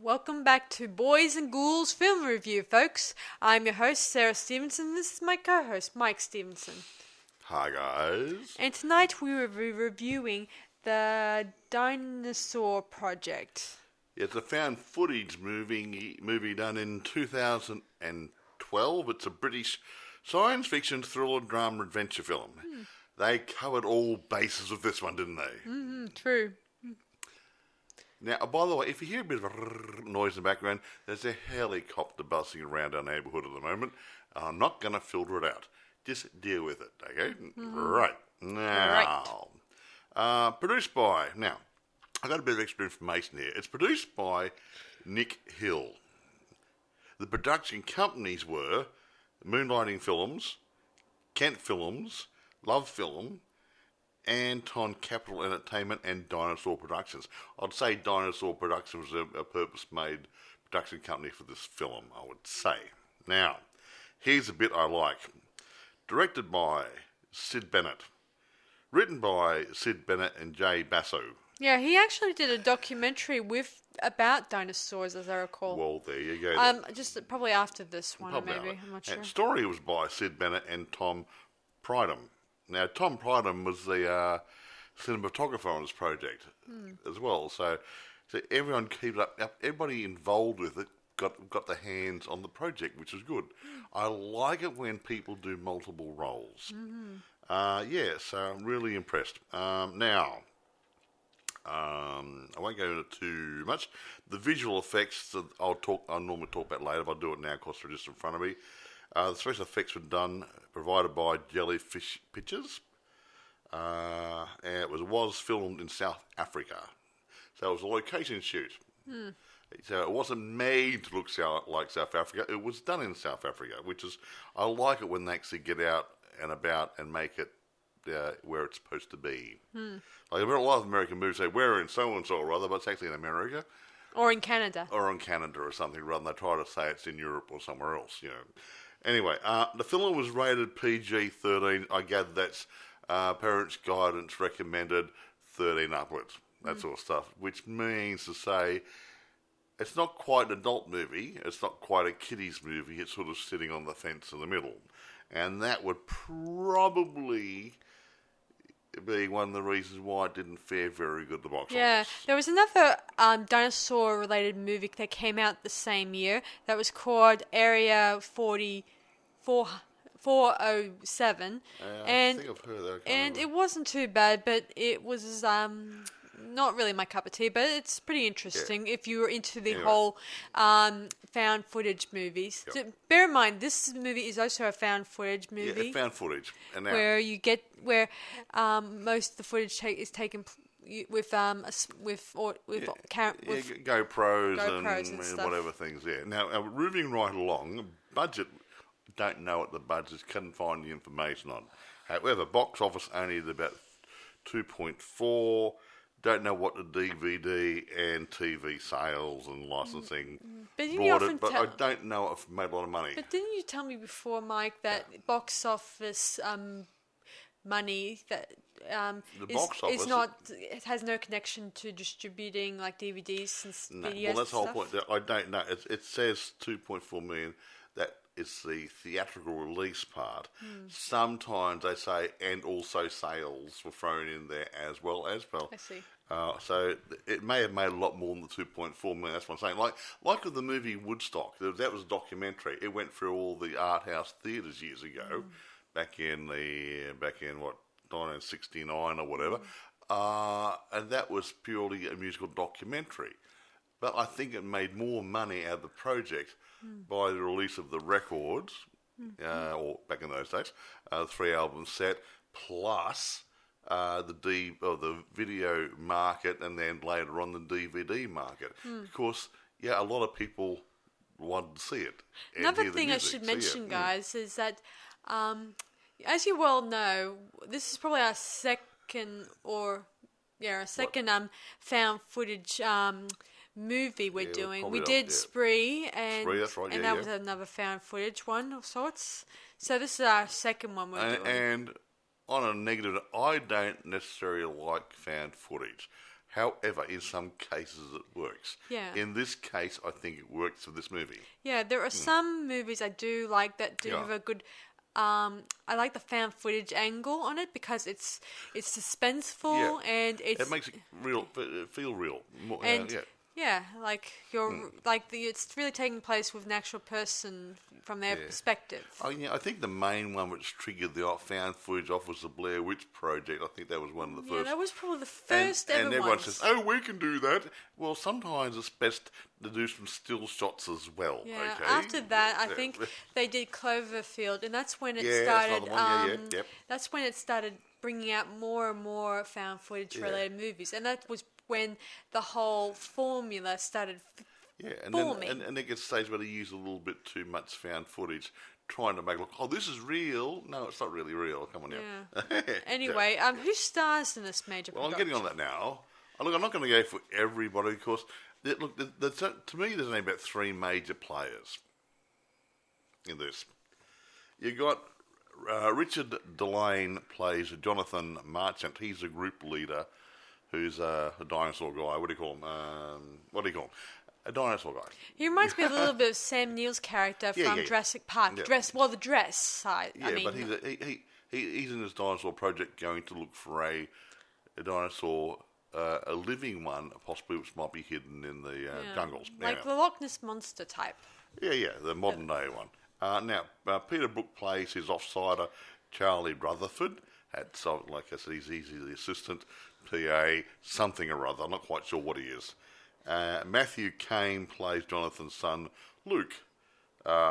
Welcome back to Boys and Ghouls Film Review, folks. I'm your host, Sarah Stephenson. This is my co-host, Mike Stephenson. Hi, guys. And tonight we will be reviewing the Dinosaur Project. It's a found footage movie done in 2012. It's a British science fiction thriller drama adventure film. They covered all bases with this one, didn't they? True. Now, by the way, if you hear a bit of a noise in the background, there's a helicopter buzzing around our neighbourhood at the moment. I'm not going to filter it out. Just deal with it, okay? Right. Now, produced by... Now, I've got a bit of extra information here. It's produced by Nick Hill. The production companies were Moonlighting Films, Kent Films, Love Film, Anton Capital Entertainment, and Dinosaur Productions. I'd say Dinosaur Productions was a purpose-made production company for this film, I would say. Now, here's a bit I like. Directed by Sid Bennett. Written by Sid Bennett and Jay Basso. Yeah, he actually did a documentary about dinosaurs, as I recall. Well, there you go. Just probably after this one, maybe. I'm not sure. And story was by Sid Bennett and Tom Pridham. Now, Tom Pridham was the cinematographer on this project as well. So everyone kept up. Everybody involved with it got their hands on the project, which is good. I like it when people do multiple roles. So I'm really impressed. Now, I won't go into too much. The visual effects I'll normally talk about later, but I'll do it now because they're just in front of me. The special effects were provided by Jellyfish Pictures. And it was filmed in South Africa. So it was a location shoot. So it wasn't made to look like South Africa. It was done in South Africa, which is, I like it when they actually get out and about and make it where it's supposed to be. Like a lot of American movies say, we're in so-and-so or other, but it's actually in America. Or in Canada. Or something, rather than they try to say it's in Europe or somewhere else, you know. Anyway, the film was rated PG-13. I gather that's parents' guidance recommended 13 upwards, that sort of stuff, which means to say it's not quite an adult movie, it's not quite a kiddies movie, it's sort of sitting on the fence in the middle. And that would probably be one of the reasons why it didn't fare very good at the box office. Yeah, there was another dinosaur-related movie that came out the same year that was called Area 407. I think I've heard that. And it wasn't too bad, but it was not really my cup of tea, but it's pretty interesting if you were into the whole found footage movies. Yep. So bear in mind, this movie is also a found footage movie. Yeah, found footage. And now, where most of the footage is taken with GoPros and whatever things there. Now, moving right along, budget, don't know what the budget, couldn't find the information on. However, box office only at about 2.4. Don't know what the DVD and TV sales and licensing brought it, but I don't know if it made a lot of money. But didn't you tell me before, Mike, that box office money that is not, it has no connection to distributing like DVDs and videos? Well, that's the whole point. I don't know. It says 2.4 million. That is the theatrical release part. Sometimes they say, and also sales were thrown in there as well. I see. So it may have made a lot more than the 2.4 million. That's what I'm saying. Like with the movie Woodstock, that was a documentary. It went through all the art house theatres years ago, back in 1969 or whatever, and that was purely a musical documentary. But I think it made more money out of the project by the release of the records, or back in those days, 3-album set, plus the video market, and then later on the DVD market. Of course, a lot of people wanted to see it. Another thing I should mention, guys, is that as you well know, this is probably our second found footage movie we're doing. We did Spree, and that's right, and that was another found footage one of sorts. So this is our second one we're doing. And on a negative, I don't necessarily like found footage. However, in some cases it works. Yeah. In this case, I think it works for this movie. Yeah, there are some movies I do like that do have a good. I like the found footage angle on it because it's suspenseful and it makes it real, feel real. More, and like it's really taking place with an actual person from their perspective. I think the main one which triggered the found footage off was the Blair Witch Project. I think that was one of the first. Yeah, that was probably the first ever and everyone ones. says, "Oh, we can do that." Well, sometimes it's best to do some still shots as well. Yeah. Okay? After that, I think they did Cloverfield, and that's when it started. That's when it started bringing out more and more found footage related movies, and that was when the whole formula started forming. And it gets stage where they use a little bit too much found footage, trying to make it look, oh, this is real. No, it's not really real. Come on now. Anyway, who stars in this major production? I'm getting on that now. Look, I'm not going to go for everybody because, to me, there's only about three major players in this. You got Richard Delane plays Jonathan Marchant. He's a group leader who's a dinosaur guy. What do you call him? A dinosaur guy. He reminds me a little bit of Sam Neill's character from Jurassic Park. Yeah. The dress side. Yeah, but he's in this Dinosaur Project going to look for a dinosaur, a living one, possibly which might be hidden in the jungles. Like the Loch Ness Monster type. Yeah, the modern day one. Now, Peter Brook plays his offsider, Charlie Rutherford. Like I said, he's the assistant, PA, something or other. I'm not quite sure what he is. Matthew Caine plays Jonathan's son, Luke,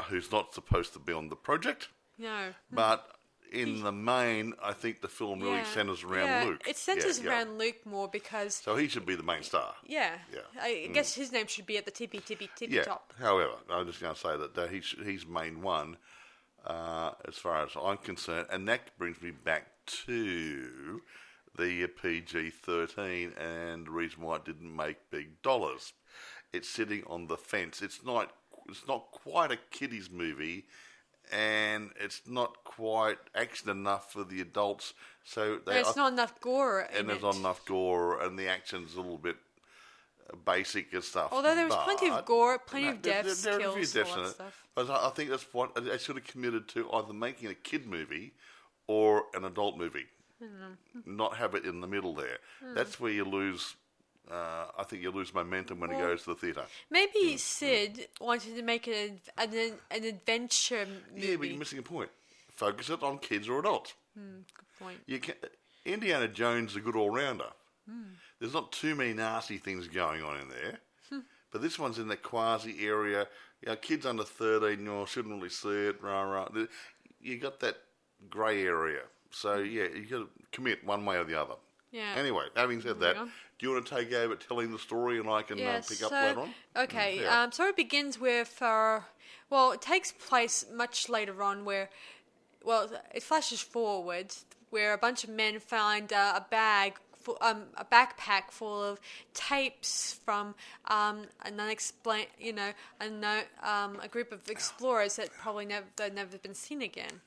who's not supposed to be on the project. No. But in the main, I think the film really centres around Luke. It centres around Luke more because... So he should be the main star. Yeah. I guess his name should be at the tippy top. However, I'm just going to say that he's main one as far as I'm concerned. And that brings me back to the PG-13 and the reason why it didn't make big dollars. It's sitting on the fence. It's not quite a kiddies movie, and it's not quite action enough for the adults. So there's not enough gore in it. And there's not enough gore, and the action's a little bit basic and stuff. Although there was plenty of gore, plenty of deaths, there kills, are a few deaths all in that it. stuff. But I think that's what they should have committed to, either making a kid movie or an adult movie. Not have it in the middle there. That's where you lose. I think you lose momentum when it goes to the theatre. Maybe Sid wanted to make it an adventure movie. Yeah, but you're missing a point. Focus it on kids or adults. Good point. Indiana Jones is a good all-rounder. There's not too many nasty things going on in there. But this one's in the quasi area. Kids under 13 shouldn't really see it. You got that grey area. So, you got to commit one way or the other. Yeah. Anyway, having said that, do you want to take over telling the story and I can pick up later on? Okay, so it begins with, it takes place much later on it flashes forward where a bunch of men find a backpack full of tapes from a group of explorers that probably never been seen again.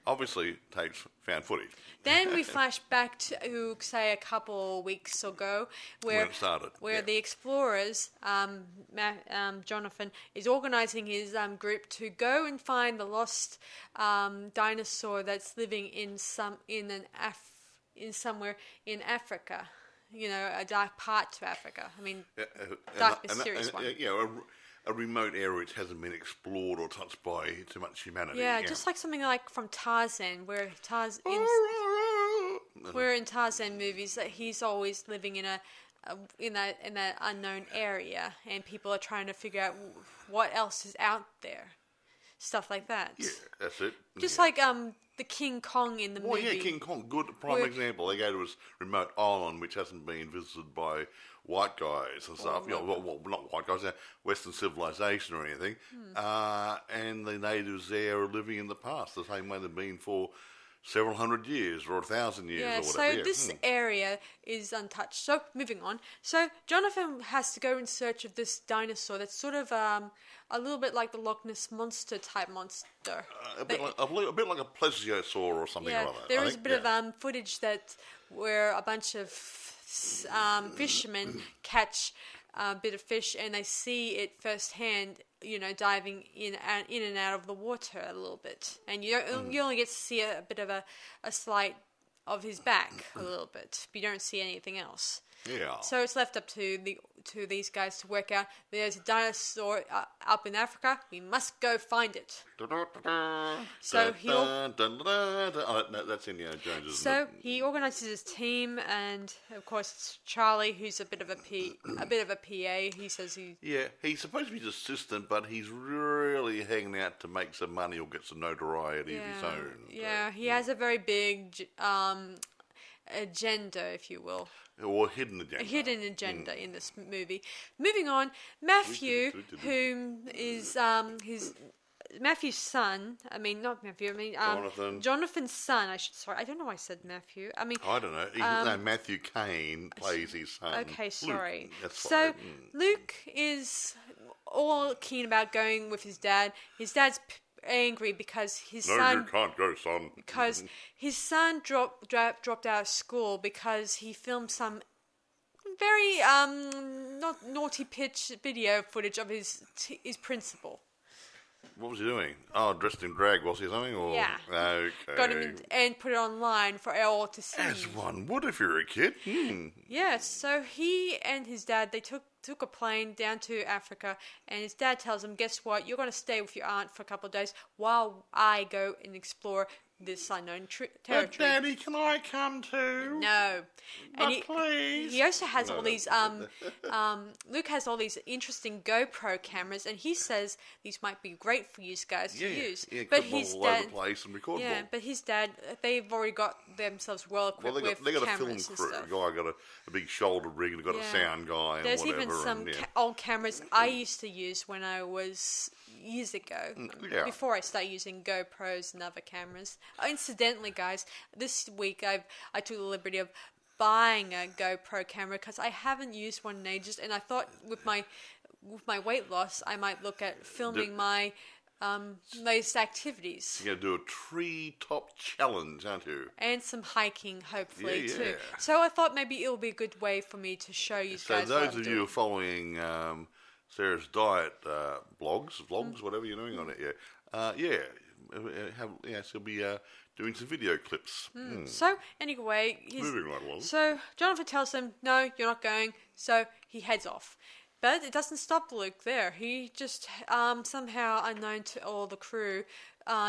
Obviously takes found footage. Then we flash back to, say, a couple weeks ago, where it started. The explorers, Jonathan, is organising his group to go and find the lost dinosaur that's living somewhere in Africa. A dark part to Africa. I mean, dark, mysterious one. A remote area which hasn't been explored or touched by too much humanity. Yeah, just like something like from Tarzan, where in Tarzan movies that he's always living in that unknown area, and people are trying to figure out what else is out there, stuff like that. Yeah, that's it. Just like the King Kong in the movie. Oh yeah, King Kong, good prime example. They go to this remote island which hasn't been visited by white guys and stuff, not white guys, Western civilization or anything, and the natives there are living in the past, the same way they've been for several hundred years or 1,000 years or whatever. So this area is untouched. So moving on. So Jonathan has to go in search of this dinosaur that's sort of a little bit like the Loch Ness Monster type monster. A bit like a plesiosaur or something like that. There is a bit of footage where a bunch of fishermen catch a bit of fish and they see it firsthand, diving in and out of the water a little bit, and you only get to see a bit of a slight of his back a little bit, but you don't see anything else. Yeah. So it's left up to these guys to work out. There's a dinosaur up in Africa. We must go find it. So that's Indiana Jones, isn't it? So he organises his team, and of course it's Charlie, who's a bit of a PA. He says he's supposed to be his assistant, but he's really hanging out to make some money or get some notoriety of his own. Yeah, he has a very big agenda, if you will. Or hidden agenda. A hidden agenda in this movie. Moving on, Matthew, whom is Matthew's son. Not Matthew. Jonathan. Jonathan's son. I don't know why I said Matthew. I don't know. Matthew Caine plays his son. Okay, sorry. Luke. So Luke is all keen about going with his dad. His dad's angry because his son... you can't go, son. Because his son dropped out of school because he filmed some very not naughty pitch video footage of his principal. What was he doing? Oh, dressed in drag, was he something? Or... Yeah. Okay. Got him and put it online for all to see. As one would if you're a kid. Yeah, so he and his dad, they took a plane down to Africa, and his dad tells him, guess what, you're going to stay with your aunt for a couple of days while I go and explore this unknown territory. But Daddy, can I come too? No. But please. He also has all these, Luke has all these interesting GoPro cameras, and he says these might be great for you guys to use. Yeah, but his dad, all over the place and record yeah, them. but his dad, they've already got themselves well equipped with they got cameras a film crew. and stuff. The guy got a big shoulder rig and got a sound guy and There's whatever. There's even some old cameras I used to use when I was years ago, before I started using GoPros and other cameras. Incidentally, guys, this week I took the liberty of buying a GoPro camera because I haven't used one in ages, and I thought with my weight loss, I might look at filming my latest activities. You're going to do a treetop challenge, aren't you? And some hiking, hopefully, too. So I thought maybe it'll be a good way for me to show you guys So those of you who are following Sarah's diet vlogs, whatever you're doing on it, she'll be doing some video clips. So anyway, moving right along. So Jonathan tells him, "No, you're not going." So he heads off, but it doesn't stop Luke there. He just somehow, unknown to all the crew,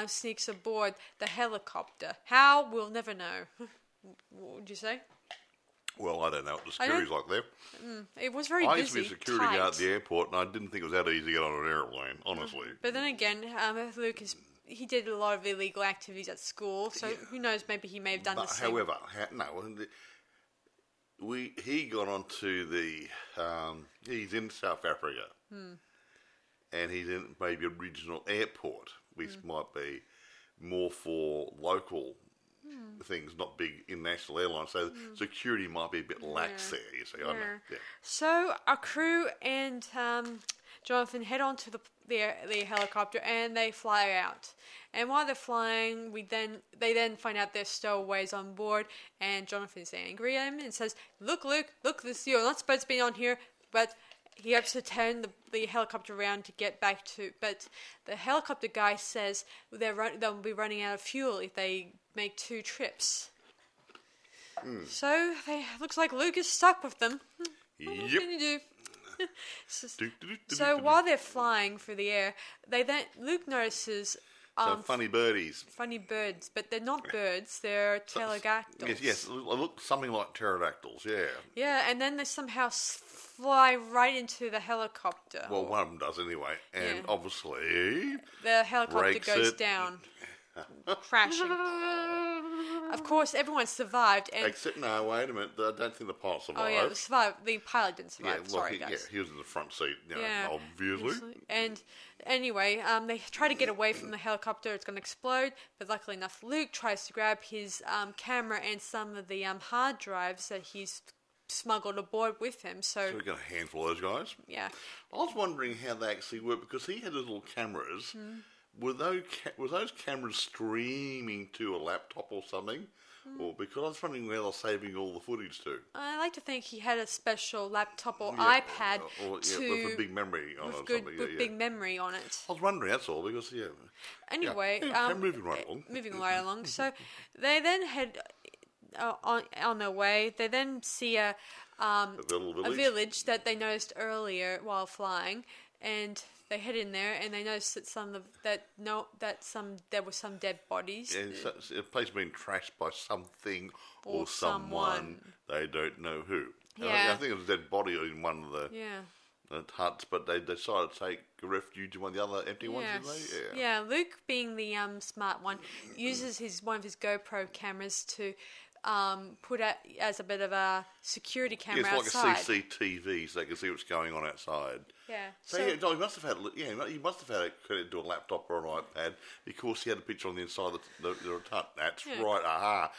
sneaks aboard the helicopter. How, we'll never know. What would you say? Well, I don't know what the security's like there. It was very busy. I used to be a security guard at the airport, and I didn't think it was that easy to get on an airplane, honestly. But then again, Luke he did a lot of illegal activities at school, so who knows, maybe he may have done the same. However, he got onto the... he's in South Africa, and he's in maybe a regional airport, which might be more for local things, not big international airlines, so security might be a bit lax there, you see. I know. Yeah. So our crew and Jonathan head on to the helicopter, and they fly out. And while they're flying, they then find out there's stowaways on board, and Jonathan's angry at him and says, "Look, Luke, you're not supposed to be on here," but he has to turn the helicopter around to get back to... But the helicopter guy says they'll be running out of fuel if they make 2 trips. So looks like Luke is stuck with them. What can you do? So while they're flying through the air, Luke notices... some funny birdies. Funny birds, but they're not birds, they're pterodactyls. Yes, they look something like pterodactyls, yeah. Yeah, and then they somehow fly right into the helicopter. Well, one of them does anyway, and obviously... the helicopter goes down. crashing. Of course, everyone survived. And except, no, wait a minute. I don't think the pilot survived. Oh, yeah, the pilot didn't survive. Yeah, Sorry, guys. Yeah, he was in the front seat, obviously. And anyway, they try to get away from the helicopter. It's going to explode. But luckily enough, Luke tries to grab his camera and some of the hard drives that he's smuggled aboard with him. So we got a handful of those guys. Yeah. I was wondering how they actually work, because he had his little cameras. Were those cameras streaming to a laptop or something? Or because I was wondering where they're saving all the footage to. I like to think he had a special laptop or iPad with a big memory on it. With big memory on it. I was wondering, that's all, because, Anyway, moving right along. Moving right along. So they then head on their way. They then see a village that they noticed earlier while flying, and they head in there and they notice that there were some dead bodies. And the place being trashed by something or someone. They don't know who. Yeah. I think it was a dead body in one of the huts, but they decided to take refuge in one of the other empty ones, didn't they? Yeah. Luke, being the smart one, uses one of his GoPro cameras to put out as a bit of a security camera outside. It's like a CCTV, so they can see what's going on outside. Yeah. So he must have had it connected to a laptop or an iPad, because he had a picture on the inside of the hut. That's right. Aha.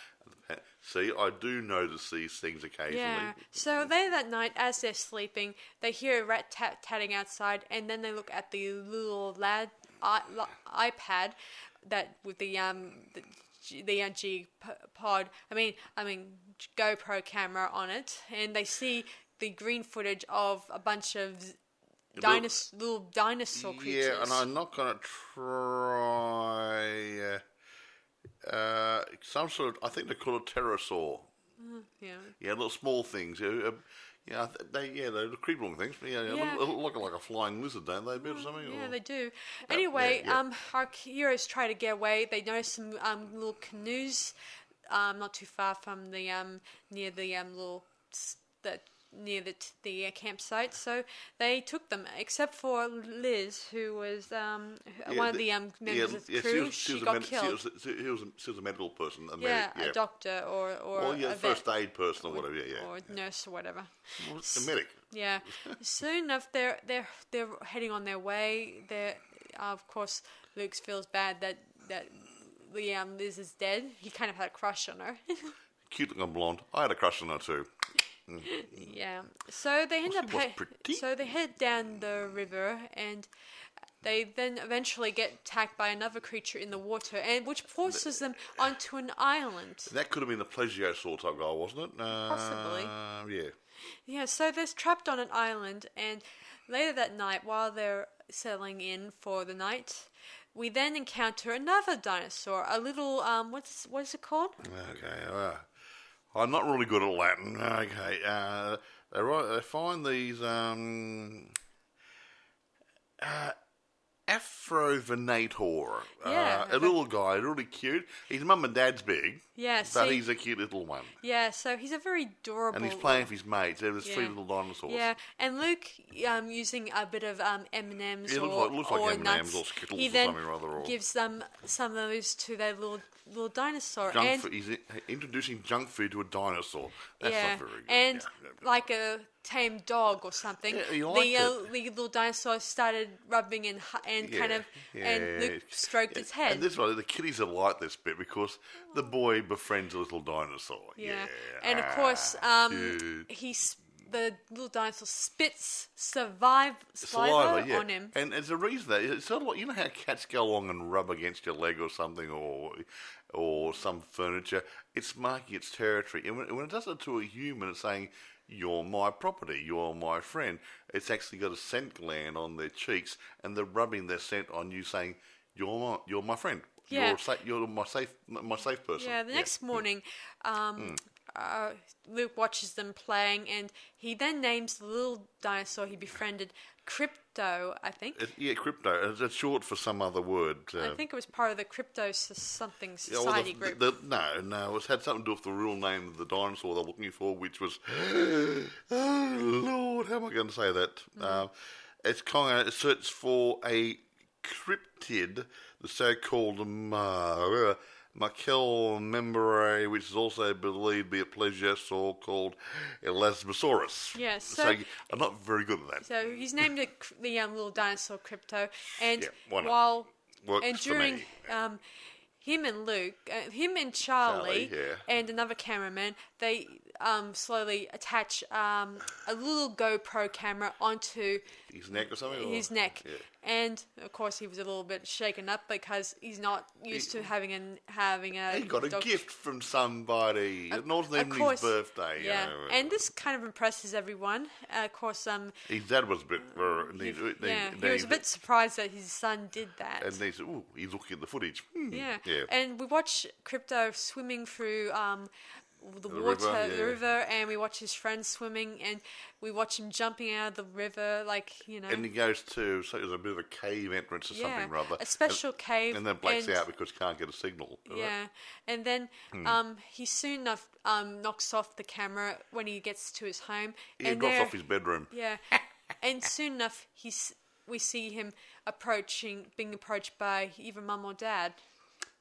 See, I do notice these things occasionally. Yeah. So later that night, as they're sleeping, they hear a rat tatting outside, and then they look at the little iPad that with the GoPro camera on it, and they see the green footage of a bunch of little dinosaur creatures. Yeah, and I'm not going to try some sort of, I think they call it pterosaur. Yeah, little small things. They're creepy looking things. But look like a flying lizard, don't they? Or something? Yeah, they do. Anyway, our heroes try to get away. They notice some little canoes, not too far from the near the campsite. So they took them, except for Liz, who was one of the members of the crew. She got killed. She was a medical person. A doctor or a first aid person or whatever. Or nurse or whatever. A medic. Yeah. Soon enough, they're heading on their way. Of course, Luke feels bad that Liz is dead. He kind of had a crush on her. Cute looking blonde. I had a crush on her too. Yeah. So they So they head down the river, and they then eventually get attacked by another creature in the water, and which forces them onto an island. That could have been the plesiosaur type guy, wasn't it? Possibly. Yeah. Yeah. So they're trapped on an island, and later that night, while they're settling in for the night, we then encounter another dinosaur, a little what is it called? Okay. I'm not really good at Latin. Okay. They find these Afrovenator. A little guy, really cute. His mum and dad's big. Yeah, but he's a cute little one. Yeah, so he's a very adorable. And he's playing with his mates. There's 3 little dinosaurs. Yeah, and Luke, using a bit of M&Ms looks like M&Ms nuts, or Skittles he or then something rather. Or gives them some of those to their little dinosaur. He's introducing junk food to a dinosaur. That's not very good. And like a tame dog or something, the little dinosaur started rubbing and Luke stroked its head. And this one, the kiddies are like this bit because the boy befriends a little dinosaur. Yeah. And of course, the little dinosaur spits saliva on him. And there's a reason that it's sort of like, you know how cats go along and rub against your leg or something, or some furniture. It's marking its territory, and when it does it to a human, it's saying, "You're my property. You're my friend." It's actually got a scent gland on their cheeks, and they're rubbing their scent on you, saying, "You're my friend. Yeah. You're my safe person." Yeah. The next morning, Luke watches them playing, and he then names the little dinosaur he befriended Crypto, I think. Crypto. It's short for some other word. I think it was part of the Crypto something society group. No. It had something to do with the real name of the dinosaur they're looking for, which was... Oh, Lord, how am I going to say that? It's kind of... It searches for a cryptid, the so-called Michael Membere, which is also believed to be a plesiosaur called Elasmosaurus. Yeah, so I'm not very good at that. So he's named the little dinosaur Crypto, and why not? while Works during for me. him and Luke, him and Charlie and another cameraman, they slowly attach a little GoPro camera onto his neck or something? His neck. Yeah. And, of course, he was a little bit shaken up because he's not used to having a... He got a gift from somebody. It wasn't even his birthday. Yeah, and this kind of impresses everyone. Of course... his dad was a bit... he was a bit surprised that his son did that. And he said, he's looking at the footage. Yeah, and we watch Crypto swimming through... the river, and we watch his friends swimming, and we watch him jumping out of the river, And he goes to, so there's a bit of a cave entrance or something rather. A special cave. And then blacks out because he can't get a signal. Yeah, and then he soon enough knocks off the camera when he gets to his home. He drops off his bedroom. Yeah, and soon enough we see him being approached by either mum or dad.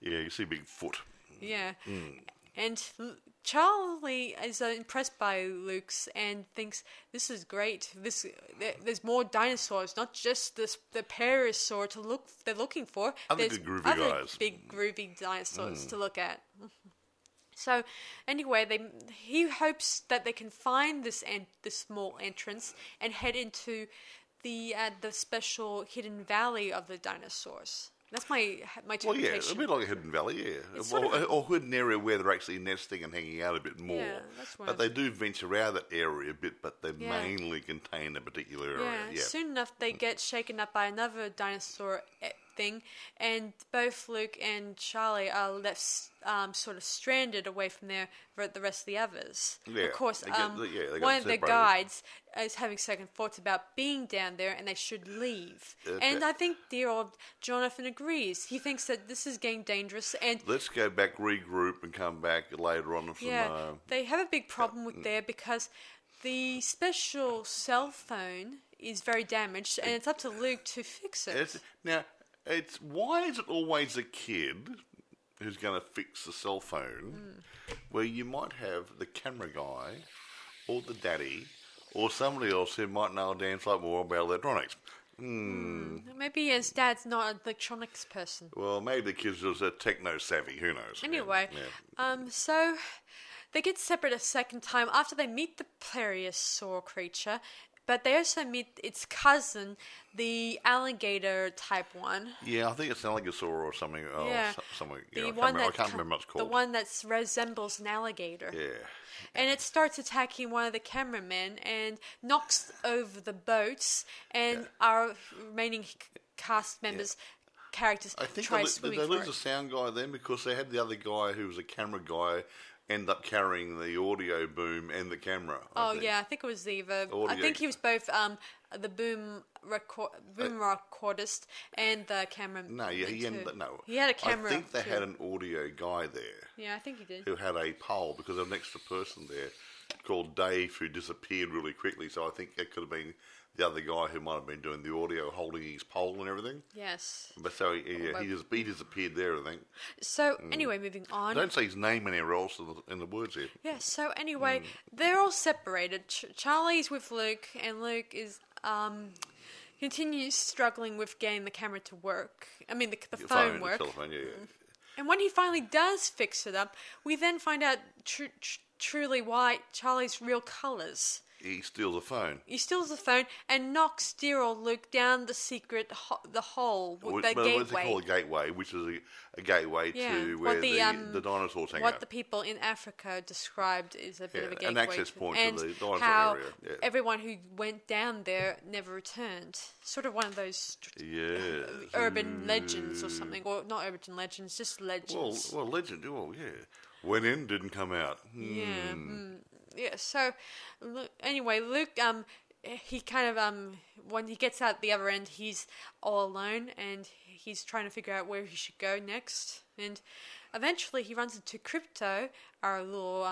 Yeah, you see big foot. Yeah. And Charlie is impressed by Luke's and thinks this is great. There's more dinosaurs, not just the parasaur they're looking for. There's other big groovy dinosaurs to look at. So anyway, he hopes that they can find this small entrance and head into the special hidden valley of the dinosaurs. That's my interpretation. Well, yeah, a bit like a hidden valley, yeah. Or hidden area where they're actually nesting and hanging out a bit more. Yeah, that's right. But they do venture out that area a bit, but they mainly contain a particular area. Yeah, soon enough they get shaken up by another dinosaur thing, and both Luke and Charlie are left sort of stranded away from the rest of the others. Yeah, of course, they one of their guides is having second thoughts about being down there and they should leave. And I think dear old Jonathan agrees. He thinks that this is getting dangerous and... Let's go back, regroup and come back later on. They have a big problem with there because the special cell phone is very damaged and it's up to Luke to fix it. Why is it always a kid who's going to fix the cell phone where you might have the camera guy or the daddy or somebody else who might know a damn sight more about electronics? Maybe his dad's not an electronics person. Well, maybe the kid's just a techno-savvy, who knows? Anyway, so they get separate a second time after they meet the plesiosaur creature. But they also meet its cousin, the alligator-type one. Yeah, I think it's an alligator or something. Yeah. I can't remember what it's called. The one that resembles an alligator. Yeah. And it starts attacking one of the cameramen and knocks over the boats, and our remaining cast members... characters try swimming for it. They lose the sound guy then because they had the other guy who was a camera guy end up carrying the audio boom and the camera. I think it was I think he was both the boom recordist and the camera. He had a camera. I think they had an audio guy there. Yeah, I think he did. Who had a pole because there was an extra person there called Dave who disappeared really quickly. So I think it could have been the other guy who might have been doing the audio, holding his pole and everything. Yes. But so he disappeared there, I think. So anyway, moving on. Don't say his name anywhere else in the words here. Yeah. So anyway, they're all separated. Charlie's with Luke, and Luke is continues struggling with getting the camera to work. I mean, the phone work. The telephone, yeah. And when he finally does fix it up, we then find out truly why Charlie's real colours. He steals a phone. He steals the phone and knocks dear old Luke down the secret hole, the gateway. What they call a gateway, which is a gateway to where the dinosaurs hang out. What the people in Africa described is a bit of a gateway. An access point to the dinosaur how area. Yeah. Everyone who went down there never returned. Sort of one of those urban legends or something. Or not urban legends, just legends. Well, legend. Oh, yeah. Went in, didn't come out. Yeah, so anyway, Luke, he kind of, when he gets out the other end, he's all alone and he's trying to figure out where he should go next. And eventually he runs into Crypto, our little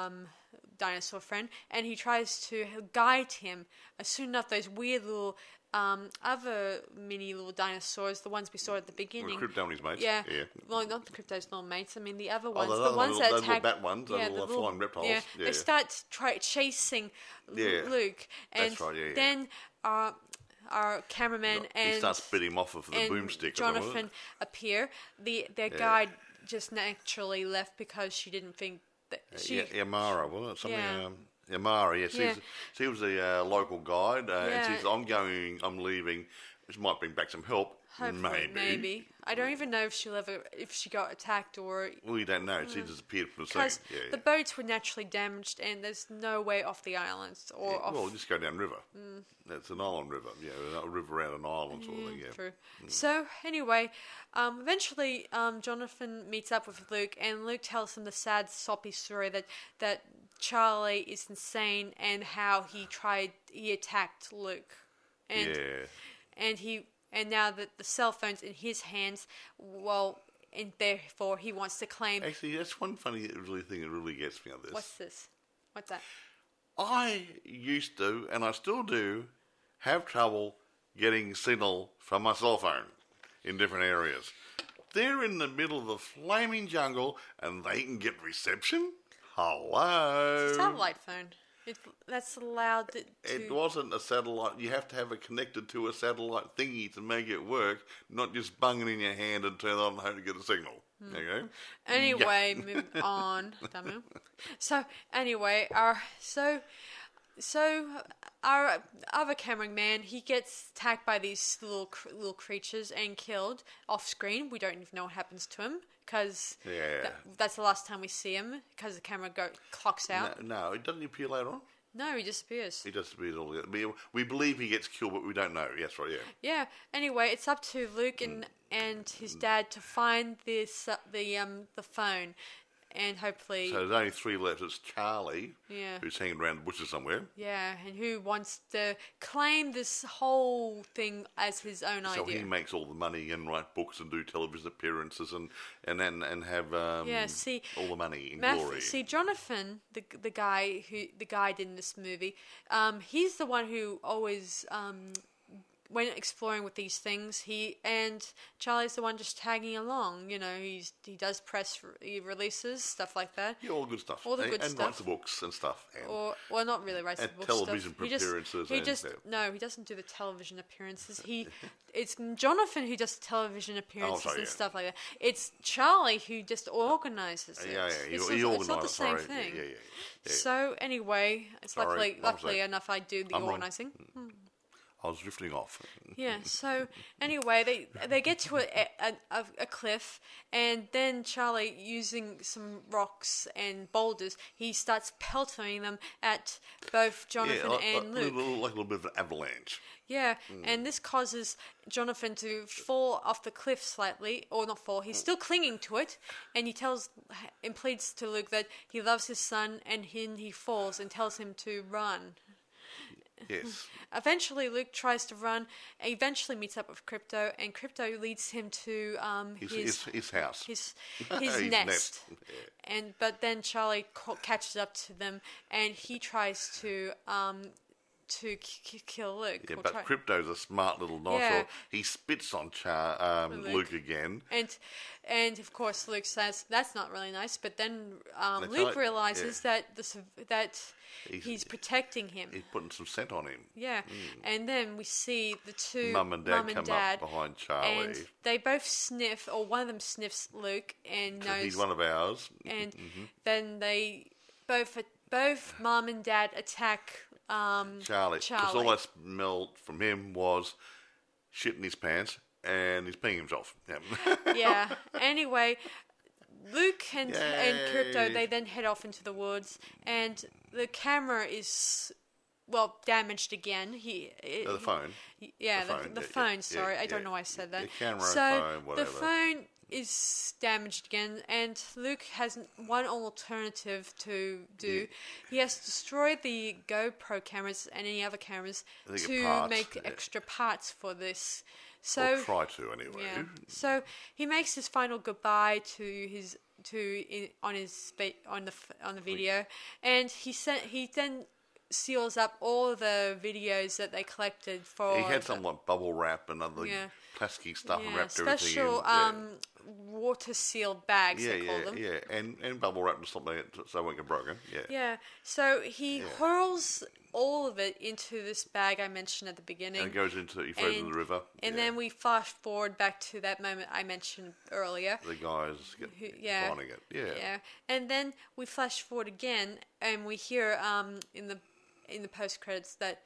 dinosaur friend, and he tries to guide him. Soon enough, those weird little other mini little dinosaurs, the ones we saw at the beginning. Well, Crypto and his mates. Yeah. Well, not the Crypto's little mates. I mean, the other ones. Oh, the ones that attack. little bat ones, the little flying reptiles. Yeah. They start chasing Luke. And that's right, then our cameraman he starts spitting him off of the boomstick. Jonathan appear. Their guide just naturally left because she didn't think that she... Yamara, wasn't it? Something... Yamara, yes. She was a local guide. And she says, I'm leaving. This might bring back some help. Hopefully, maybe. I don't even know if she got attacked or... Well, you don't know. She disappeared from the scene. Because the boats were naturally damaged and there's no way off the islands or off... Well, just go down river. It's an island river. A river around an island sort of thing, True. So, anyway, eventually Jonathan meets up with Luke and Luke tells him the sad, soppy story that Charlie is insane and how he attacked Luke. And now that the cell phone's in his hands, and therefore he wants to claim... Actually, that's one funny thing that really gets me on this. What's this? What's that? I used to, and I still do, have trouble getting signal from my cell phone in different areas. They're in the middle of the flaming jungle, and they can get reception? Hello? It's a satellite phone. That's allowed to... It wasn't a satellite. You have to have it connected to a satellite thingy to make it work, not just bung it in your hand and turn it on home to get a signal. There you go. Anyway, move on. So, anyway, our other cameraman, he gets attacked by these little creatures and killed off screen. We don't even know what happens to him. Because that's the last time we see him, because the camera clocks out. No, it doesn't appear later on. No, he disappears. He disappears altogether. We believe he gets killed, but we don't know. Yes, right, Yeah. Anyway, it's up to Luke and his dad to find the phone. And hopefully... So there's only 3 left. It's Charlie, who's hanging around the bushes somewhere. Yeah, and who wants to claim this whole thing as his own idea. So he makes all the money and write books and do television appearances and have all the money in glory. See, Jonathan, the guy in this movie, he's the one who always... when exploring with these things, Charlie's the one just tagging along. He does press releases, stuff like that. Yeah, all good stuff. All the good and stuff. writes the books and stuff. Well, not really writes the books. Television appearances. He doesn't do the television appearances. It's Jonathan who does television appearances and stuff like that. It's Charlie who just organises it. He organises. It's not the same thing. Yeah. So anyway, it's luckily enough I do the organising. I was drifting off. Yeah, so anyway, they get to a cliff, and then Charlie, using some rocks and boulders, he starts pelting them at both Jonathan and Luke. Like a little bit of an avalanche. Yeah, and this causes Jonathan to fall off the cliff slightly, or not fall, he's still clinging to it, and he pleads to Luke that he loves his son, and he falls and tells him to run. Yes. Eventually, Luke tries to run. Eventually, meets up with Crypto, and Crypto leads him to his house, his nest. But then Charlie catches up to them, and he tries to kill Luke. Yeah, but Crypto's a smart little dinosaur. Yeah. He spits on Luke again. And of course Luke says that's not really nice. But then Luke realizes that he's protecting him. He's putting some scent on him. Yeah, and then we see the two Mum and Dad come up behind Charlie, and they both sniff, or one of them sniffs Luke and knows he's one of ours. And then they both Mum and Dad attack Charlie. Because all I smelled from him was shit in his pants, and he's peeing himself. Yeah. Anyway, Luke and Crypto, they then head off into the woods, and the camera is damaged again. The phone. The phone. Sorry, I don't know why I said that. The camera, phone, whatever. The phone is damaged again, and Luke has one alternative to do. Yeah. He has to destroy the GoPro cameras and any other cameras to make extra parts for this. So, or try to anyway. Yeah. So he makes his final goodbye on the video, and he then seals up all the videos that they collected for. He had something like bubble wrap and other plasticky stuff and wrapped everything in. Special water sealed bags. They call them. Yeah, and bubble wrap and something so it won't get broken. Yeah. Yeah. So he hurls all of it into this bag I mentioned at the beginning. And it goes he throws in the river. And then we fast forward back to that moment I mentioned earlier. The guys finding it. Yeah. And then we flash forward again, and we hear in the post credits that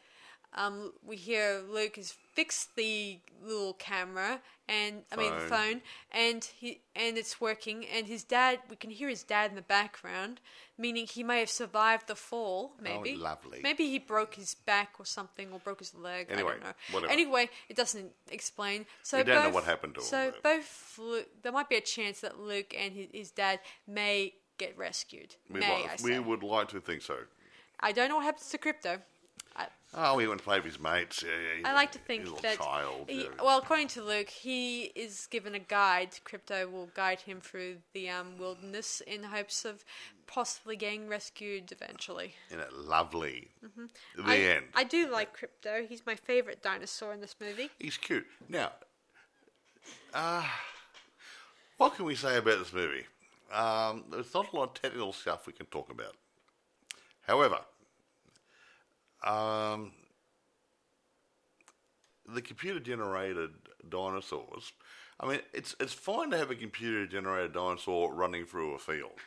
we hear Luke has fixed the little camera the phone, and it's working. And his dad, we can hear his dad in the background, meaning he may have survived the fall. Maybe, lovely. Maybe he broke his back or something, or broke his leg. Anyway, I don't know. Whatever. Anyway, it doesn't explain. So we don't know what happened to him. So there might be a chance that Luke and his dad may get rescued. We would like to think so. I don't know what happens to Crypto. He went to play with his mates. I like to think that... child. Well, according to Luke, he is given a guide. Crypto will guide him through the wilderness in hopes of possibly getting rescued eventually. Lovely. Mm-hmm. End. I do like Crypto. He's my favourite dinosaur in this movie. He's cute. Now, what can we say about this movie? There's not a lot of technical stuff we can talk about. However... the computer-generated dinosaurs. I mean, it's fine to have a computer-generated dinosaur running through a field,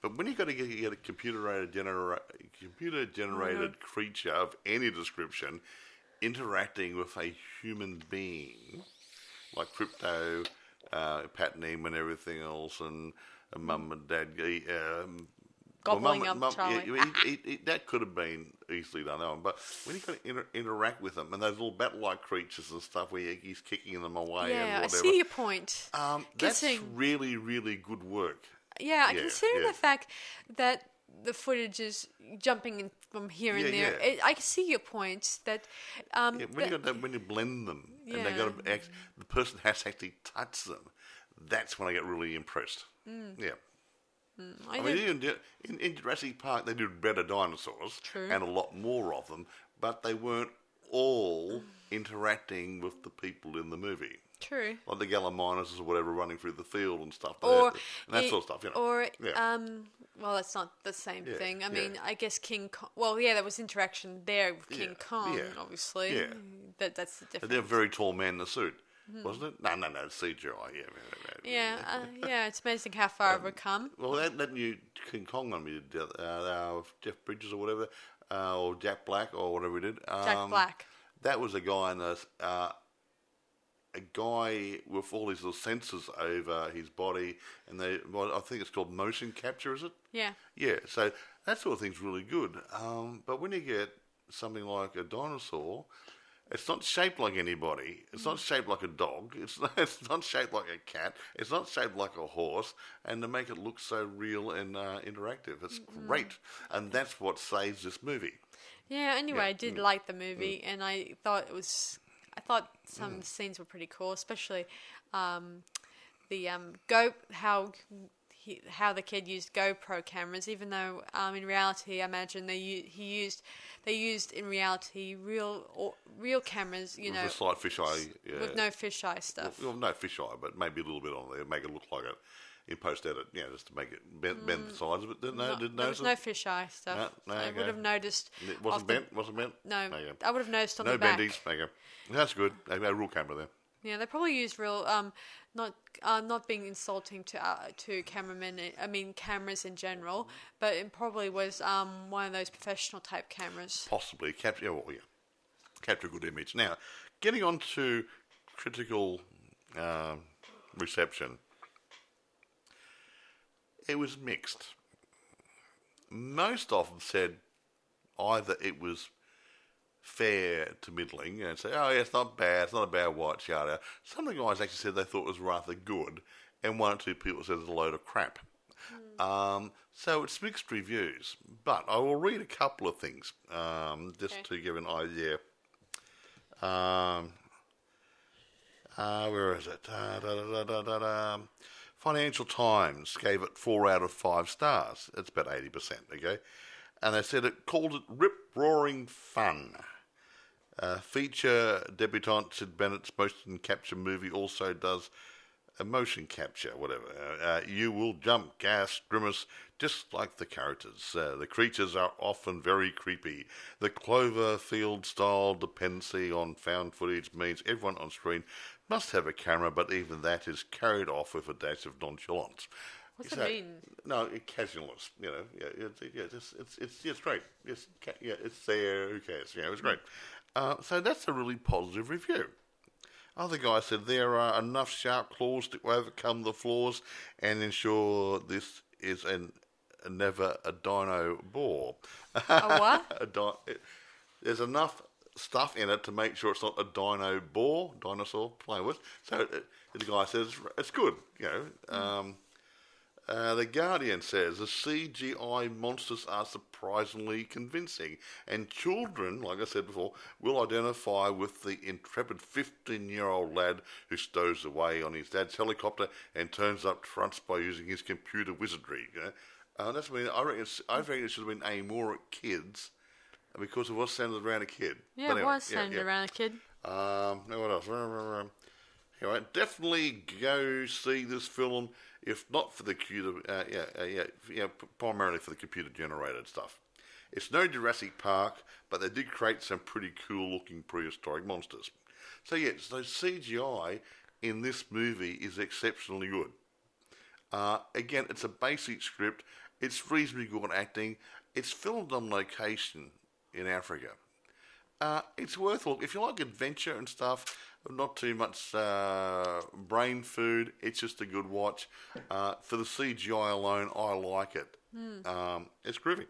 but when you've got to get a computer-generated creature of any description interacting with a human being, like Crypto, Patname, and everything else, and Mum and Dad. Gobbling up Charlie. That could have been easily done, but when you've got to interact with them and those little bat-like creatures and stuff where he's kicking them away and whatever. I see your point. That's really, really good work. Yeah, considering the fact that the footage is jumping in from here and there, I can see your point. That when you blend them and they got to the person has to actually touch them, that's when I get really impressed. Yeah. I mean, in Jurassic Park, they did better dinosaurs and a lot more of them, but they weren't all interacting with the people in the movie. True. Like the Gallimimuses or whatever running through the field and stuff. And that sort of stuff, well, that's not the same thing. I mean, I guess King Kong... Well, there was interaction there with King Kong, obviously. Yeah. That's the difference. They're a very tall man in the suit. Wasn't it? No, CGI. It's amazing how far we've come. Well, that new King Kong one we did, Jeff Bridges or whatever, or Jack Black or whatever we did. Jack Black. That was a guy with all these little sensors over his body, and I think it's called motion capture, is it? Yeah. Yeah. So that sort of thing's really good. But when you get something like a dinosaur. It's not shaped like anybody. It's not shaped like a dog. It's not shaped like a cat. It's not shaped like a horse. And to make it look so real and interactive, it's great. And that's what saves this movie. Yeah. Anyway, I did like the movie, and I thought some scenes were pretty cool, especially the how the kid used GoPro cameras, even though in reality, I imagine they used in reality real cameras, with a slight fisheye, with no fisheye stuff. Well, no fisheye, but maybe a little bit on there, make it look like it in post edit, just to make it bend the sides of it. Didn't notice there was no fisheye stuff. No, I would have noticed. It wasn't bent. No, I would have noticed on no the back. No bendies. Okay. That's good. They had a real camera there. Yeah, they probably used real, not being insulting to cameramen. I mean, cameras in general, but it probably was one of those professional type cameras. Possibly capture a good image. Now, getting on to critical reception, it was mixed. Most of them said either it was fair to middling and say, it's not bad, it's not a bad watch, yada. Some of the guys actually said they thought it was rather good, and one or two people said it's a load of crap. So it's mixed reviews, but I will read a couple of things just to give an idea. Where is it? Financial Times gave it 4 out of 5 stars. It's about 80%, okay? and they said it called it rip-roaring fun. Feature debutante Sid Bennett's motion capture movie also does a motion capture, whatever. You will jump, gasp, grimace, just like the characters. The creatures are often very creepy. The Cloverfield-style dependency on found footage means everyone on screen must have a camera, but even that is carried off with a dash of nonchalance. What's it mean? No, casualness. It's great. It's there. Who cares? It's great. So that's a really positive review. Other guy said there are enough sharp claws to overcome the flaws and ensure this is never a dino bore. A what? There's enough stuff in it to make sure it's not a dinosaur playing with. So the guy says it's good. The Guardian says the CGI monsters are surprisingly convincing, and children, like I said before, will identify with the intrepid 15-year-old lad who stows away on his dad's helicopter and turns up fronts by using his computer wizardry. That's what I reckon it should have been aimed more at kids because it was centered around a kid. Yeah, anyway, it was centered around a kid. What else? Anyway, definitely go see this film. If not for the primarily for the computer-generated stuff. It's no Jurassic Park, but they did create some pretty cool-looking prehistoric monsters. So CGI in this movie is exceptionally good. Again, it's a basic script. It's reasonably good acting. It's filmed on location in Africa. It's worth a look. If you like adventure and stuff, not too much brain food, it's just a good watch. For the CGI alone, I like it. It's groovy.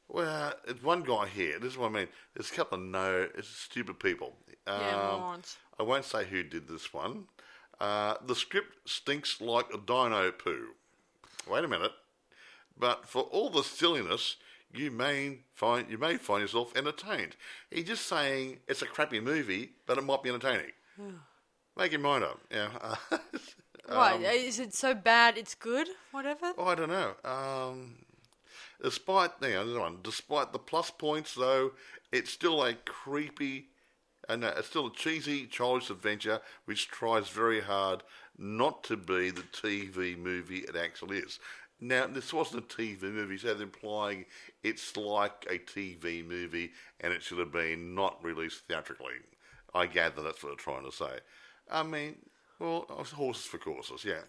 Well, it's one guy here. This is what I mean. There's a couple of stupid people. Morons. I won't say who did this one. The script stinks like a dino poo. Wait a minute. But for all the silliness, you may find yourself entertained. He's just saying it's a crappy movie, but it might be entertaining. Make your mind up. What? Is it so bad it's good? Whatever? I don't know. Despite the plus points, though, it's still a creepy, it's still a cheesy, childish adventure which tries very hard not to be the TV movie it actually is. Now, this wasn't a TV movie, so they're implying it's like a TV movie and it should have been not released theatrically. I gather that's what they're trying to say. I mean, well, horses for courses, yeah.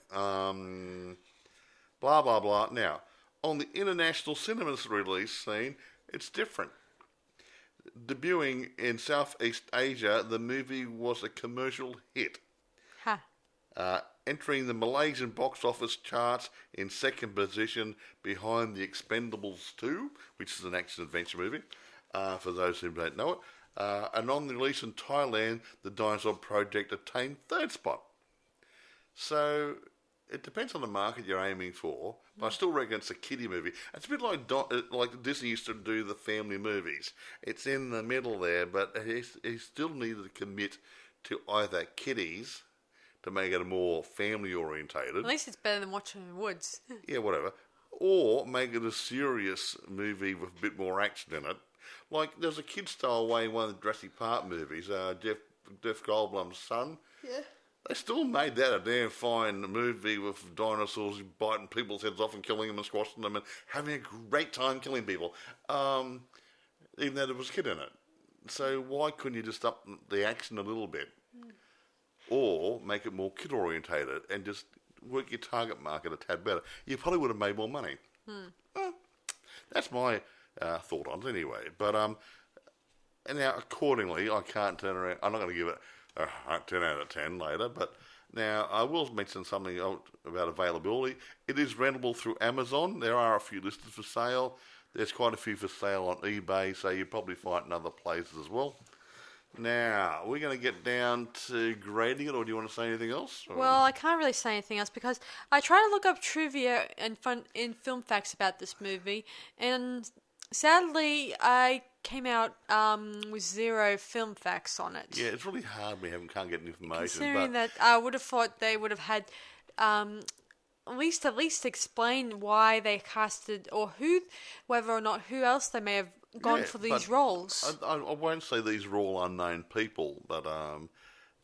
Blah, blah, blah. Now, on the international cinemas release scene, it's different. Debuting in Southeast Asia, the movie was a commercial hit. Entering the Malaysian box office charts in second position behind The Expendables 2, which is an action-adventure movie, for those who don't know it. And on the release in Thailand, the Dinosaur Project attained third spot. So it depends on the market you're aiming for, but I still reckon it's a kiddie movie. It's a bit like Disney used to do the family movies. It's in the middle there, but he still needed to commit to either kiddies to make it more family-orientated. At least it's better than watching in the woods. Yeah, whatever. Or make it a serious movie with a bit more action in it. Like, there's a kid-style way in one of the Jurassic Park movies, Jeff Goldblum's son. Yeah. They still made that a damn fine movie with dinosaurs biting people's heads off and killing them and squashing them and having a great time killing people, even though there was a kid in it. So why couldn't you just up the action a little bit? Or make it more kid-orientated and just work your target market a tad better? You probably would have made more money. Well, that's my thought on it anyway. But and now, accordingly, I can't turn around. I'm not going to give it a 10 out of 10 later. But now, I will mention something about availability. It is rentable through Amazon. There are a few listed for sale. There's quite a few for sale on eBay, so you'll probably find in other places as well. Now, we're going to get down to grading it, or do you want to say anything else? Or? Well, I can't really say anything else because I tried to look up trivia and film facts about this movie, and sadly, I came out with 0 film facts on it. Yeah, it's really hard. We can't get information. Considering that I would have thought they would have had at least explain why they casted or whether or not who else they may have gone for these roles. I won't say these are all unknown people, but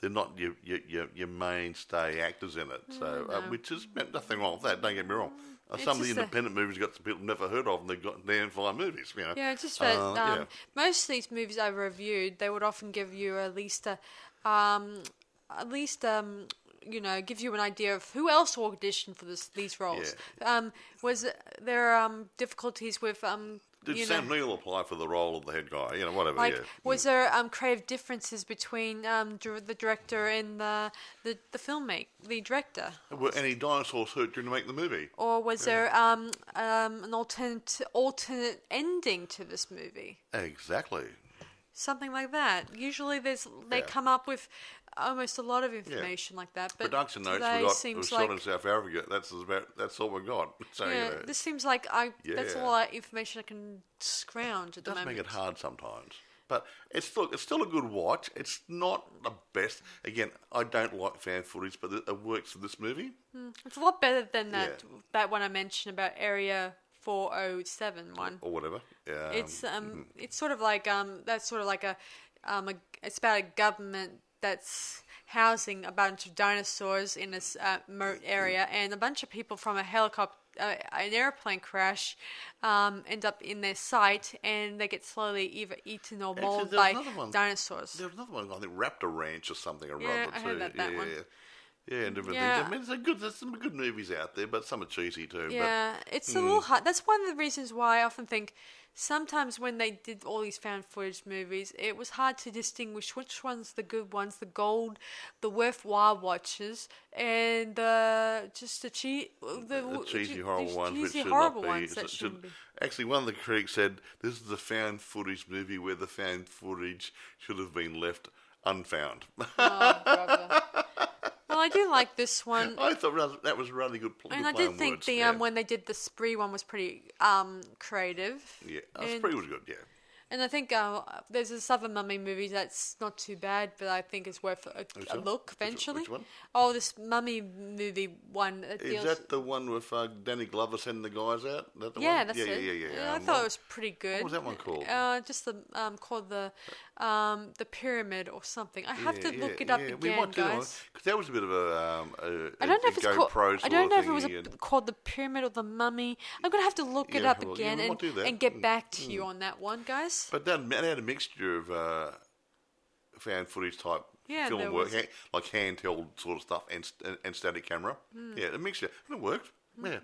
they're not your mainstay actors in it. So, which is nothing wrong with that. Don't get me wrong. Some of the independent movies got some people never heard of, and they've got damn fine movies. You know. Yeah, just that most of these movies I reviewed, they would often give you at least give you an idea of who else auditioned for these roles. Yeah. Was there difficulties with Did Sam Neill apply for the role of the head guy? You know, whatever. Like, was there creative differences between the director and the director? Were any dinosaurs hurt during the making of the movie? Or was there an alternate ending to this movie? Exactly. Something like that. Usually, they come up with almost a lot of information like that. But production notes we got shot in South Africa. That's all we got. So, this seems like that's all that information I can scrounge at the moment. It does make it hard sometimes, but it's still a good watch. It's not the best. Again, I don't like fan footage, but it works for this movie. It's a lot better than that one I mentioned about Area 407 one or whatever. Yeah, it's sort of like that's sort of like it's about a government that's housing a bunch of dinosaurs in this remote area, and a bunch of people from an airplane crash end up in their site, and they get slowly either eaten or mauled by dinosaurs. There was another one, I think Raptor Ranch or something or other I heard about that one. Yeah, and different things. I mean, there's some good movies out there, but some are cheesy too. Yeah, it's a little hard. That's one of the reasons why I often think sometimes when they did all these found footage movies, it was hard to distinguish which one's the good ones, the gold, the worthwhile watches, and the cheesy horrible ones, which should not be. Actually, one of the critics said this is the found footage movie where the found footage should have been left unfound. Oh, brother. Well, I do like this one. I thought that was really good. And I did think when they did the Spree one was pretty creative. Yeah, Spree was good. Yeah. And I think there's this other Mummy movie that's not too bad, but I think it's worth a look eventually. Which one? Oh, this Mummy movie one. Is that the one with Danny Glover sending the guys out? That's it. Yeah. I thought it was pretty good. What was that one called? Just called the Pyramid or something. I have to look it up again, guys. Because that was a bit of a I don't know if it's called. I don't know if it was thingy called the Pyramid or the Mummy. I'm gonna have to look it up again and get back to you on that one, guys. But that had a mixture of found footage type film work, like handheld sort of stuff and static camera. Yeah, a mixture. And it worked. Yeah.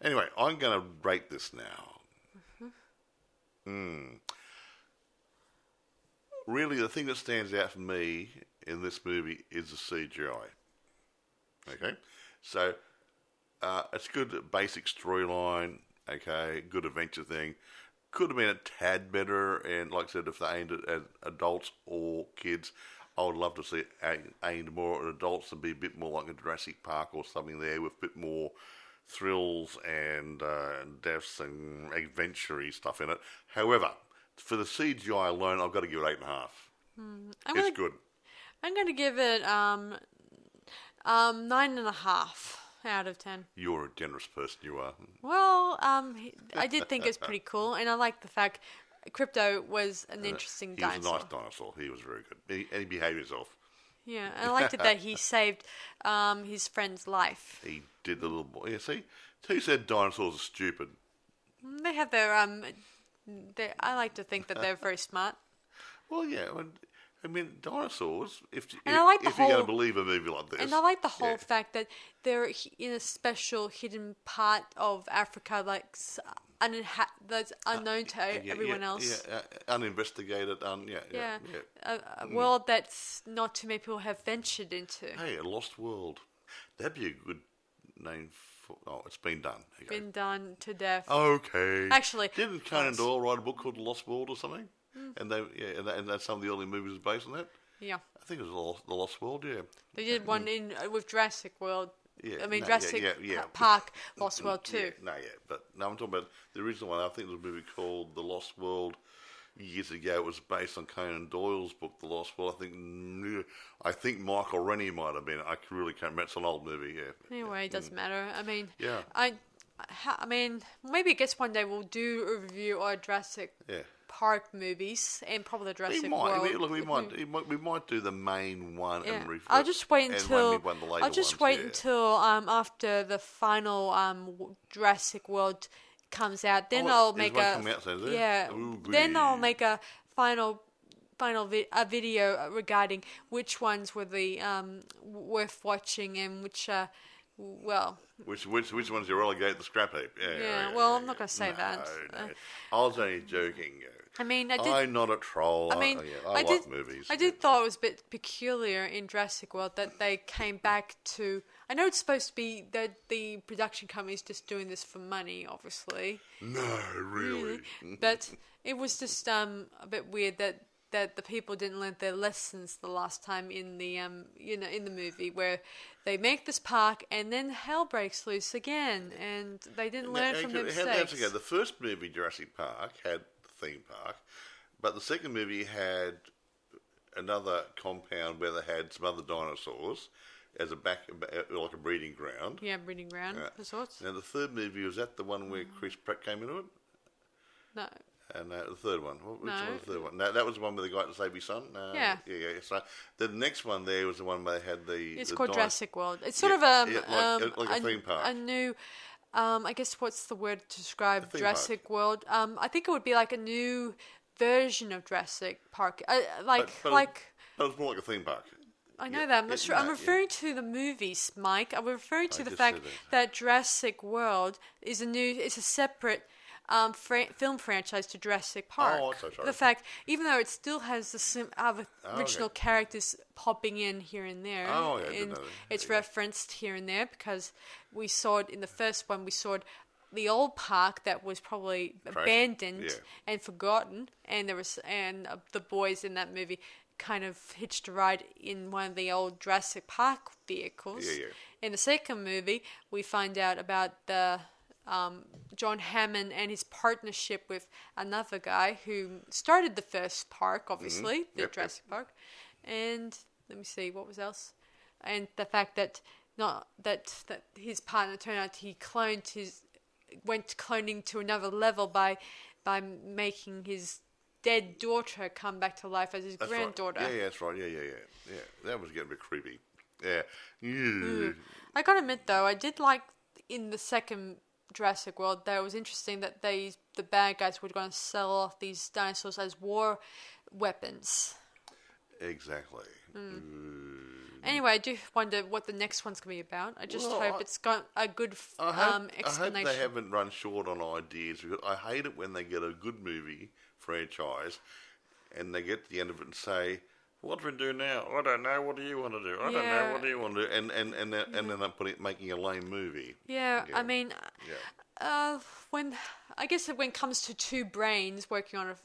Anyway, I'm going to rate this now. Really, the thing that stands out for me in this movie is the CGI. Okay? So, it's good basic storyline, okay, good adventure thing. Could have been a tad better, and like I said, if they aimed at adults or kids, I would love to see it aimed more at adults and be a bit more like a Jurassic Park or something there with a bit more thrills and deaths and adventure-y stuff in it. However, for the CGI alone, I've got to give it 8.5. It's good. I'm going to give it 9.5. Out of 10. You're a generous person, you are. Well, I did think it was pretty cool, and I like the fact Crypto was an interesting dinosaur. He was a nice dinosaur. He was very good. And he behaved himself. Yeah, and I liked it that he saved his friend's life. He did the little boy. Yeah, see? Who said dinosaurs are stupid? They have their... I like to think that they're very smart. Well, yeah, I mean, dinosaurs, if you're going to believe a movie like this. And I like the whole fact that they're in a special hidden part of Africa that's unknown to everyone else. Yeah, uninvestigated. A world that's not too many people have ventured into. Hey, a lost world. That'd be a good name for... Oh, it's been done. Been done to death. Okay. Actually... Didn't Conan Doyle write a book called The Lost World or something? And and some of the early movies are based on that. Yeah, I think it was The Lost World. Yeah, they did one with Jurassic World. Yeah, Jurassic Park, Lost World too. But I'm talking about the original one. I think it was a movie called The Lost World, years ago it was based on Conan Doyle's book, The Lost World. I think Michael Rennie might have been. I really can't remember. It's an old movie, yeah. Anyway, it doesn't matter. I mean, yeah. I mean, maybe I guess one day we'll do a review of Jurassic Park movies and probably the Jurassic World. We might do the main one and review. I'll just wait until after the final Jurassic World comes out. Then I'll make I'll make a final video regarding which ones were the worth watching and which which ones you relegate the scrap heap? Well, I'm not going to say that. No. I was only joking. I mean, I'm not a troll. I like movies. I did thought it was a bit peculiar in Jurassic World that they came back to. I know it's supposed to be that the production company's just doing this for money, obviously. No, really. But it was just a bit weird that the people didn't learn their lessons the last time in the in the movie where they make this park and then hell breaks loose again and they didn't learn from their mistakes. The first movie, Jurassic Park, had the theme park, but the second movie had another compound where they had some other dinosaurs as like a breeding ground. Yeah, breeding ground of sorts. Now the third movie, was that the one where Chris Pratt came into it? No. And the third one. Which one was the third one? No, that was the one where the guy to save his son. Yeah. So the next one there was the one where they had the. It's called Jurassic World. It's sort of like a theme park. A new, I guess what's the word to describe Jurassic World? I think it would be like a new version of Jurassic Park. But it's more like a theme park. I know that. I'm referring to the movies, Mike. I'm referring to the fact that Jurassic World is a separate film franchise to Jurassic Park. Oh, so sorry. The fact, even though it still has the original characters popping in here and there, and it's referenced here and there because we saw it in the first one. We saw the old park that was probably abandoned and forgotten, and the boys in that movie kind of hitched a ride in one of the old Jurassic Park vehicles. In the second movie, we find out about the John Hammond and his partnership with another guy who started the first park, obviously, the Jurassic Park. And let me see, what was else? And the fact that his partner turned out he went cloning to another level by making his dead daughter come back to life as his granddaughter. Right. Yeah, that's right. Yeah. That was getting a bit creepy. Yeah. I gotta admit though, I did like in the second Jurassic World that it was interesting that the bad guys were going to sell off these dinosaurs as war weapons. Exactly. Anyway, I do wonder what the next one's going to be about. I just hope it's got a good explanation. I hope they haven't run short on ideas, because I hate it when they get a good movie franchise and they get to the end of it and say, what do we do now? I don't know. What do you want to do? I don't know. What do you want to do? And end up making a lame movie. Yeah. I mean, when it comes to two brains working on a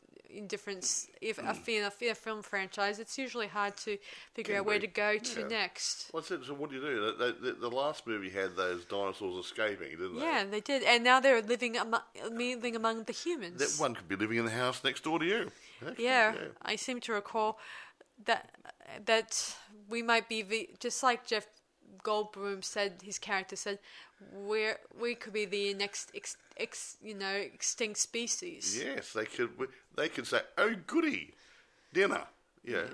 film franchise, it's usually hard to figure out where to go to next. Well, so what do you do? The last movie had those dinosaurs escaping, didn't they? Yeah, they did, and now they're living among the humans. That one could be living in the house next door to you. Yeah. I seem to recall that we might be just like Jeff Goldblum said, his character said, we could be the next extinct species. Yes, they could. They could say, "Oh, goody, dinner." Yeah.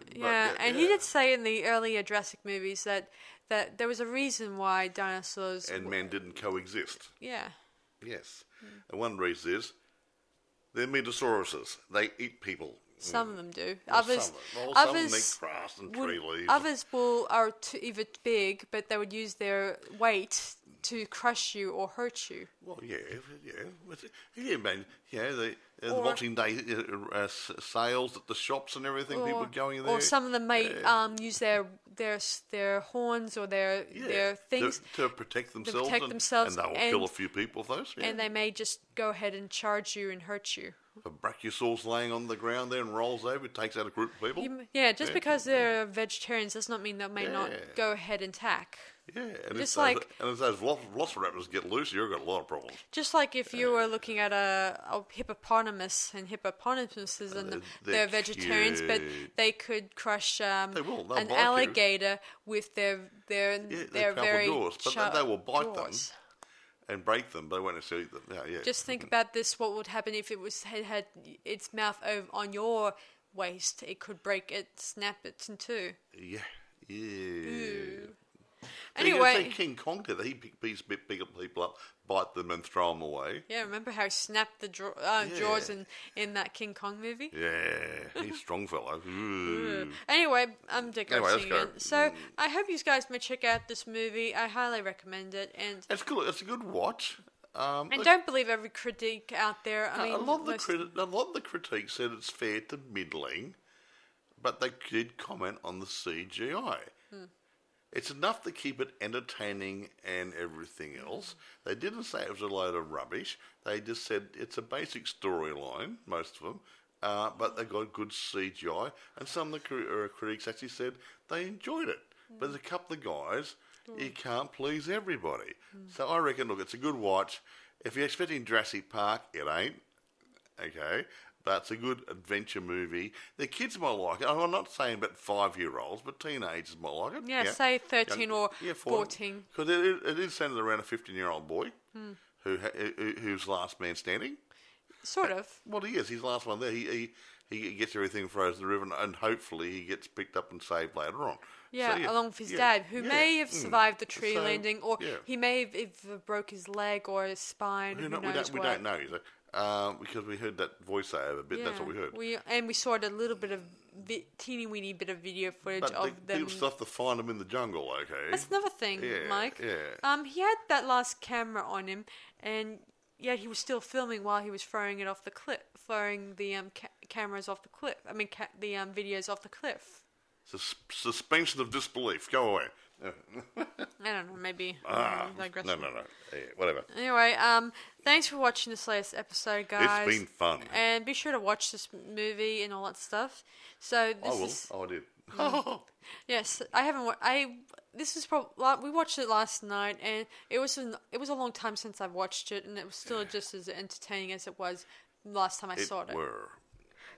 And he did say in the earlier Jurassic movies that there was a reason why dinosaurs and men didn't coexist. Yeah. Yes, and one reason is they're Metosauruses. They eat people. Some of them do. Others eat grass and tree leaves. Others are either big, but they would use their weight to crush you or hurt you. Well, yeah, man. The Boxing Day sales at the shops and everything. People going there. Or some of them may use their horns or their things to protect themselves. And they will kill a few people with those. Yeah. And they may just go ahead and charge you and hurt you. A brachiosaurus laying on the ground there and rolls over, takes out a group of people. Because they're vegetarians does not mean they may not go ahead and attack. Yeah, and Just if those velociraptors get loose, you've got a lot of problems. Just like if you were looking at a hippopotamus, and hippopotamuses, and they're vegetarians, but they could crush an alligator with their very jaws, but they will bite jaws. them and break them. They won't necessarily eat them. Yeah. Just think about this: what would happen if it had its mouth over on your waist? It could break it, snap it in two. Yeah. Ooh. Anyway, you King Kong did that. He beats bigger people up, bite them, and throw them away. Yeah, remember how he snapped the jaws in that King Kong movie? Yeah, he's a strong fellow. Anyway, I'm digressing again. So I hope you guys may check out this movie. I highly recommend it, and it's good. It's a good watch. And don't believe every critique out there. I mean, a lot of the critiques said it's fair to middling, but they did comment on the CGI. It's enough to keep it entertaining and everything else. They didn't say it was a load of rubbish. They just said it's a basic storyline, most of them, but they got good CGI. And some of the critics actually said they enjoyed it. But there's a couple of guys, you can't please everybody. So I reckon, look, it's a good watch. If you're expecting Jurassic Park, it ain't. Okay? But it's a good adventure movie. The kids might like it. I'm not saying about 5-year-olds, but teenagers might like it. Yeah, say 13 or 14. Because it is centered around a 15-year-old boy who's last man standing. Sort of. Well, he is. He's the last one there. He gets everything frozen in the river, and hopefully he gets picked up and saved later on. Yeah, so, along with his dad, who may have survived the tree landing, or he may have broke his leg or his spine. We don't know. Because we heard that voiceover bit. That's what we heard. We saw a little bit of teeny weeny bit of video footage of them. People stuff to find them in the jungle. Okay, that's another thing, Mike. Yeah. He had that last camera on him, and yet he was still filming while he was throwing it off the cliff, throwing the cameras off the cliff. I mean, the videos off the cliff. Suspension of disbelief. Go away. I don't know, maybe. No. Yeah, whatever. Anyway, thanks for watching this latest episode, guys. It's been fun. And be sure to watch this movie and all that stuff. So this I did. Yes, I haven't. This is probably we watched it last night, and it was a long time since I've watched it, and it was still just as entertaining as it was last time I saw it.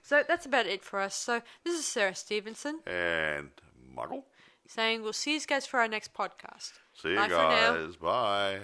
So that's about it for us. So this is Sarah Stephenson and Michael saying we'll see you guys for our next podcast. See you guys. Bye.